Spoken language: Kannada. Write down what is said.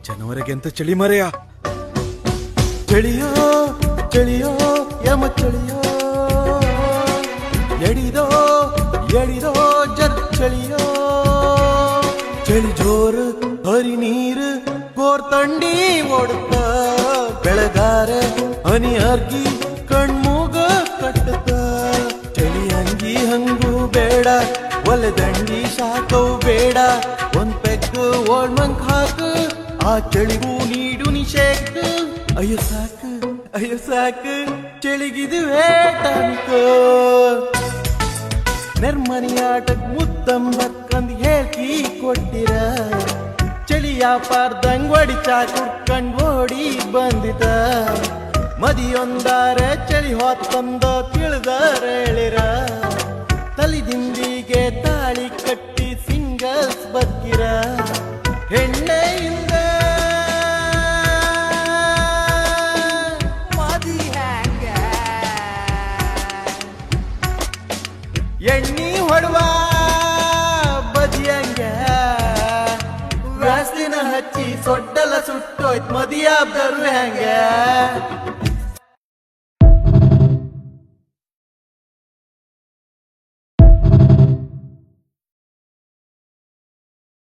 ಜನವರಿಗೆಂತ ಚಳಿ ಮರೆಯ. ಚಳಿಯೋ ಚಳಿಯೋ ಯಮ ಚಳಿಯೋ, ಎಡಿದೋ ಎಡಿದೋ ಜರ್ ಚಳಿಯೋ. ಚಳಿ ಜೋರು ಹರಿ ನೀರು ಗೋರ್ತಂಡಿ ಓಡುತ್ತ, ಬೆಳಗಾರ ಹನಿ ಅರ್ಗಿ ಕಣ್ಮೂಗ ಕಟ್ಟುತ್ತ. ಚಳಿ ಅಂಗಿ ಹಂಗೂ ಬೇಡ, ಒಲೆದಂಡಿ ಶಾಕವು ಬೇಡ, ಒಂದ್ ಪೆಗ್ಗು ಓಳ್ ಮಂಕ್ ಹಾಕು, ಆ ಚಳಿಗೂ ನೀಡು ನಿಷೇಕ. ಅಯ್ಯೋ ಸಾಕು ಅಯ್ಯೋ ಸಾಕು ಚಳಿಗಿದುವೇ ಟಾನಿಕೋ. ನೆರ್ಮನಿ ಆಟಕ್ ಮುತ್ತಂಬಕ್ಕಂದ್ ಹೇಳ್ಕಿ ಕೊಟ್ಟಿರ, ಚಳಿಯ ಪಾರ್ದಂಗ್ ಒಡಿಚಾ ಕುಡ್ಕಂಡ್ ಓಡಿ ಬಂದಿದ. ಮದಿಯೊಂದಾರ ಚಳಿ ಹೊತ್ತಂದ ತಿಳಿದಾರ ಹೇಳಿರ, ತಲಿದಿಂದಿಗೆ ತಾಳಿ ಕಟ್ಟಿ ಸಿಂಗಲ್ಸ್ ಬದುಕಿರ. ಹೆಣ್ಣೆಯಿಂದ ಎಣ್ಣಿ ಹೊಡುವ ಬದಿಯಂಗ, ವ್ಯಾಸ್ಲಿನ ಹಚ್ಚಿ ಸೊಡ್ಡಲ ಸುಟ್ಟೋಯ್ತ್ ಮದಿಯಾಬ್ದರು ಹೆಂಗ.